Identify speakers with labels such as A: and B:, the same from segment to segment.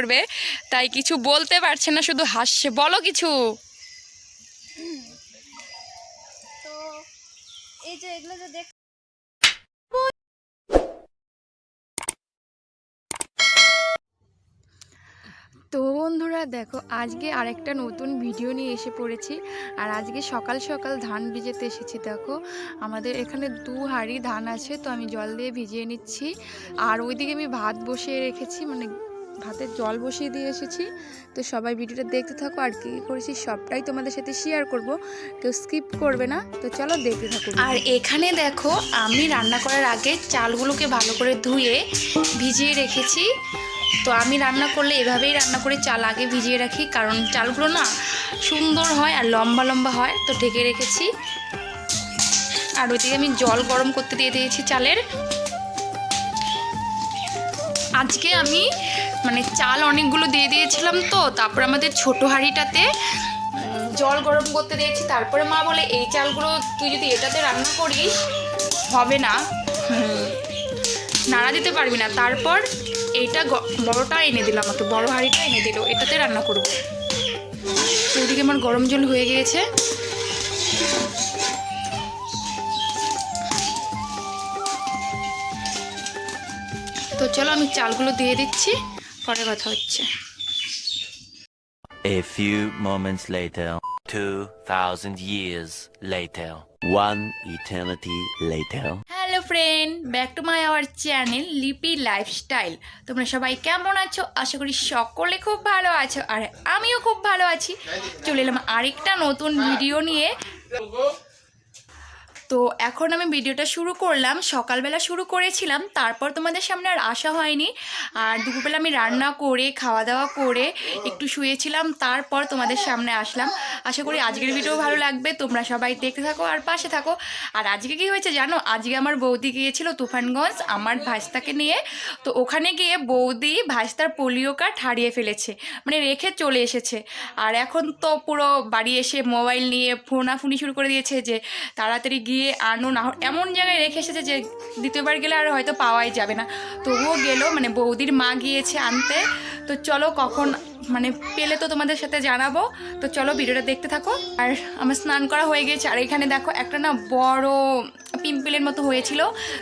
A: করবে, তাই কিছু বলতে পারছে না, শুধু হাসছে। বলো কিছু।
B: তো এই যে এগুলো যে দেখ,
A: তো বন্ধুরা দেখো, আজকে আরেকটা নতুন ভিডিও নিয়ে এসে পড়েছি। আর আজকে সকাল সকাল ধান ভিজাতে এসেছি। দেখো আমাদের এখানে 2 হাঁড়ি ধান আছে, তো আমি জল দিয়ে ভিজিয়ে নিচ্ছি। আর ওইদিকে আমি ভাত বসিয়ে রেখেছি, মানে ভাতের জল বসিয়ে দিয়ে এসেছি। তো সবাই ভিডিওটা দেখতে থাকো, আর কী করেছি সবটাই তোমাদের সাথে শেয়ার করব, কেউ স্কিপ করবে না। তো চলো দেখতে থাকো। আর এখানে দেখো আমি রান্না করার আগে চালগুলোকে ভালো করে ধুয়ে ভিজিয়ে রেখেছি। তো আমি রান্না করলে এভাবেই রান্না করে চাল আগে ভিজিয়ে রাখি, কারণ চালগুলো না সুন্দর হয় আর লম্বা লম্বা হয়। তো ঢেকে রেখেছি। আর ওইদিকে আমি জল গরম করতে দিয়ে দিয়েছি চালের। আজকে আমি মানে চাল অনেকগুলো দিয়ে দিয়েছিলাম, তো তারপর আমাদের ছোট হাঁড়িটাতে জল গরম করতে দিয়েছি। তারপরে মা বলে এই চালগুলো তুই যদি এটাতে রান্না করিস হবে না, নাড়া দিতে পারবি না। তারপর এইটা বড়টা এনে দিল আমাকে, বড় হাঁড়িটা এনে দিল, এটাতে রান্না করব। ওইদিকে আমার গরম জল হয়ে গিয়েছে। তো চলো আমি চালগুলো দিয়ে দিচ্ছি, পরে কথা হচ্ছে।
C: A few moments later, 2000 years later, one eternity later.
A: Hello friend, back to my our channel লিপি লাইফস্টাইল। তোমরা সবাই কেমন আছো? আশা করি সকলে খুব ভালো আছো, আর আমিও খুব ভালো আছি। চলে এলাম আরেকটা নতুন ভিডিও নিয়ে। তো এখন আমি ভিডিওটা শুরু করলাম, সকালবেলা শুরু করেছিলাম, তারপর তোমাদের সামনে আর আসা হয়নি। আর দুপুরবেলা আমি রান্না করে খাওয়া দাওয়া করে একটু শুয়েছিলাম, তারপর তোমাদের সামনে আসলাম। আশা করি আজকের ভিডিও ভালো লাগবে, তোমরা সবাই দেখতে থাকো আর পাশে থাকো। আর আজকে কি হয়েছে জানো? আজকে আমার বৌদি গিয়েছিল তুফানগঞ্জ আমার ভাইস্তাকে নিয়ে। তো ওখানে গিয়ে বৌদি ভাইস্তার পোলিও কার্ড হারিয়ে ফেলেছে, মানে রেখে চলে এসেছে। আর এখন তো পুরো বাড়ি এসে মোবাইল নিয়ে ফোনাফুনি শুরু করে দিয়েছে যে তাড়াতাড়ি গিয়ে আনো না, এমন জায়গায় রেখে এসেছে যে দ্বিতীয়বার গেলে আর হয়তো পাওয়াই যাবে না। তবুও গেল, মানে বৌদির মা গিয়েছে আনতে। তো চলো কখন মানে পেলে তো তোমাদের সাথে জানাবো। তো চলো ভিডিওটা দেখতে থাকো। আর আমার স্নান করা হয়ে গেছে। আর এখানে দেখো একটা না বড় পিম্পলের মতো হয়েছিল,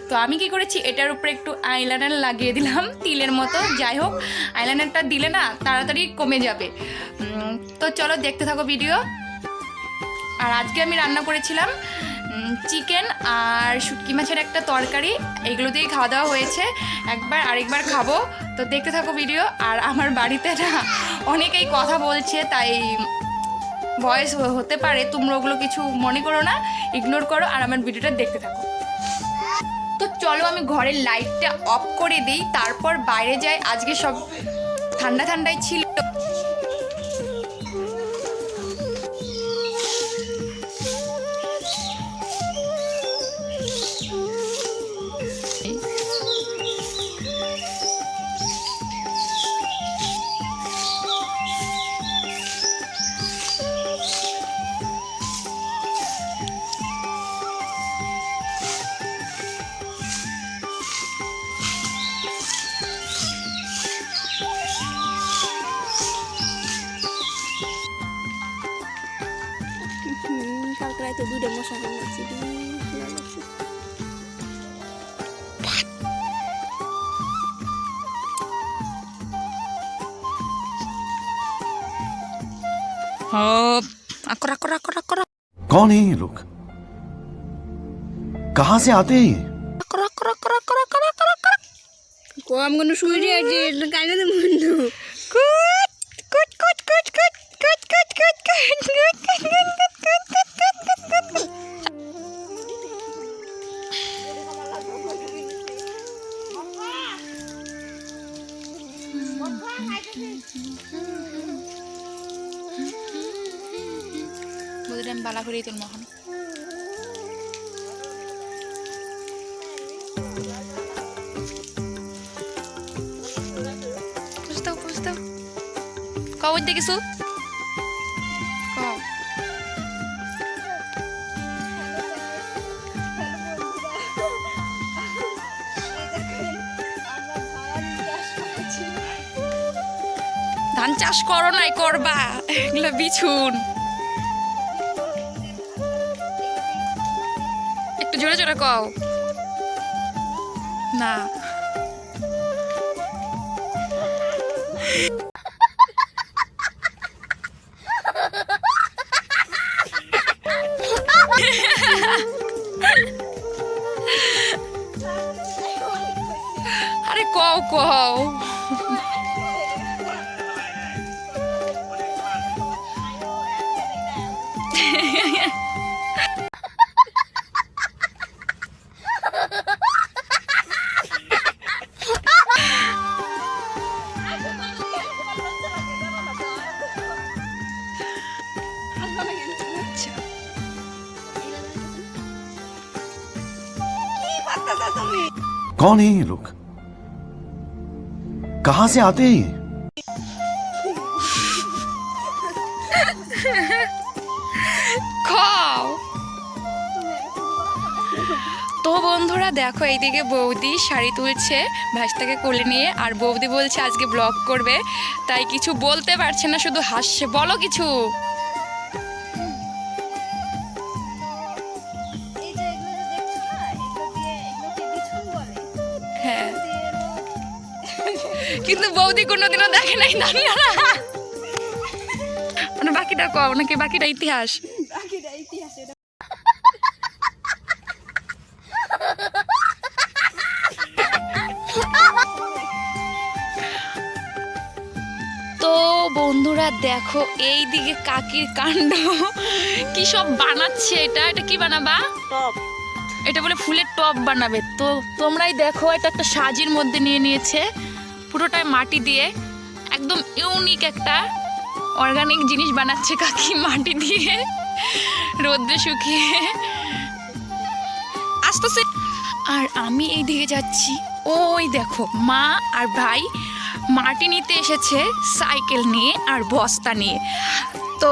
A: তো আমি কি করেছি এটার উপরে একটু আইলাইনার লাগিয়ে দিলাম তিলের মতো। যাই হোক, আইলাইনারটা দিলে না তাড়াতাড়ি কমে যাবে। তো চলো দেখতে থাকো ভিডিও। আর আজকে আমি রান্না করেছিলাম চিকেন আর শুটকি মাছের একটা তরকারি, এগুলো দিয়েই খাওয়া দাওয়া হয়েছে। একবার আরেকবার খাবো, তো দেখতে থাকো ভিডিও। আর আমার বাড়িতে না অনেকেই কথা বলছে, তাই ভয়েস হতে পারে, তোমরা ওগুলো কিছু মনে করো না, ইগনোর করো আর আমার ভিডিওটা দেখতে থাকো। তো চলো আমি ঘরের লাইটটা অফ করে দিই, তারপর বাইরে যাই। আজকে সব ঠান্ডা ঠান্ডাই ছিল।
B: কালকে রাতে 2টা মশা কামড়াচ্ছে।
D: कौन है ये लोग? कहाँ से आते हैं ये?
B: I'm gonna show you the kind of the window.
A: বৌদিটা আমি বালা করেই তুলব এখন। বুঝতে কবর দিয়ে কিছু ধান চাষ করো নাই করবা, এগুলো বিছুন। একটু জোরে জোরে কও না। আরে কও কও।
D: कौन है ये लोग? कहां से आते हैं ये?
A: খাও। তো বন্ধুরা দেখো, এইদিকে বৌদি শাড়ি তুলছে ভাইস্তাকে কোলে নিয়ে, আর বৌদি বলছে আজকে ব্লগ করবে, তাই কিছু বলতে পারছে না, শুধু হাসছে। বলো কিছু।
B: এই যে এগুলো যে দেখছো না, এগুলোকে বিছুন বলে।
A: হ্যাঁ, কিন্তু বৌদি কোনোদিনও দেখে নাই, জানিও না। মানে বাকিটা কও নাকি, বাকিটা ইতিহাস।
B: বাকিটা ইতিহাস। এটা
A: তো বন্ধুরা দেখো, এই দিকে কাকির কাণ্ড, কি সব বানাচ্ছে। এটা এটা কি বানাবা?
B: টপ।
A: এটা বলে ফুলের টপ বানাবে। তো তোমরাই দেখো, এটা একটা সাজির মধ্যে নিয়ে নিয়েছে, পুরোটাই মাটি দিয়ে। একদম ইউনিক একটা অর্গানিক জিনিস বানাচ্ছে কাকি মাটি দিয়ে, রোদ্রে শুকিয়ে। আসতেছে। আর আমি এই দিকে যাচ্ছি, ওই দেখো মা আর ভাই মাটি নিতে এসেছে সাইকেল নিয়ে আর বস্তা নিয়ে। তো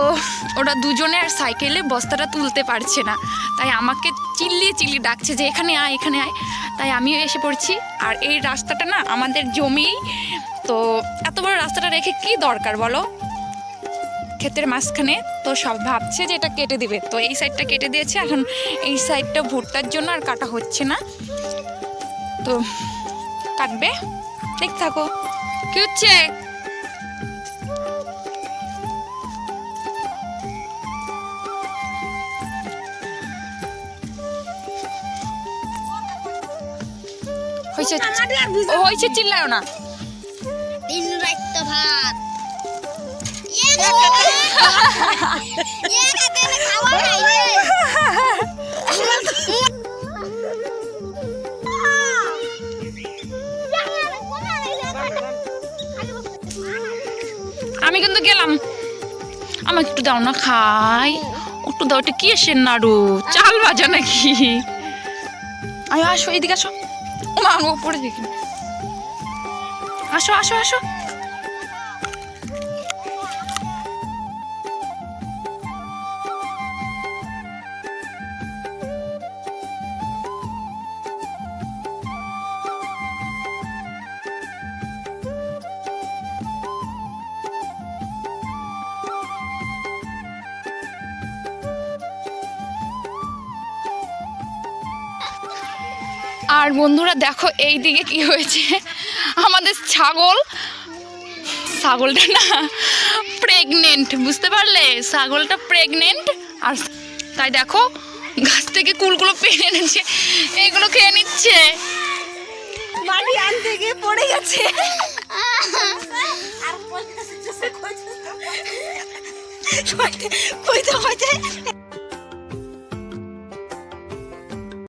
A: ওরা দুজনে আর সাইকেলে বস্তাটা তুলতে পারছে না, তাই আমাকে চিল্লিয়ে চিল্লিয়ে ডাকছে যে এখানে আয়, এখানে আয়। তাই আমিও এসে পড়ছি। আর এই রাস্তাটা না আমাদের জমি, তো এত বড় রাস্তাটা রেখে কি দরকার বলো, ক্ষেতের মাঝখানে। তো সব ভাবছে যে এটা কেটে দিবে, তো এই সাইডটা কেটে দিয়েছে। এখন এই সাইডটা ভুট্টার জন্য আর কাটা হচ্ছে না, তো কাটবে, দেখ থাকো। কি হচ্ছে? হয়েছে, চিল্লাও না।
B: দিন রাত ভাত।
A: আমি কিন্তু গেলাম, আমাকে একটু দাও না, খাই একটু দাও। এটা কি এসে নাড়ু, চাল ভাজা নাকি? আয় আসো, এদিকে আসো। ও মা, পড়ে দেখি। আসো আসো আসো। আর বন্ধুরা দেখো, এই দিকে কি হয়েছে, আমাদের ছাগলটা না প্রেগনেন্ট, বুঝতে পারলে? ছাগলটা প্রেগনেন্ট, আর তাই দেখো গাছ থেকে কুলগুলো পেরে এনেছে, এগুলো খেয়ে নিচ্ছে।
B: মাটি আনতে গিয়ে পড়ে গেছে। আর কইতে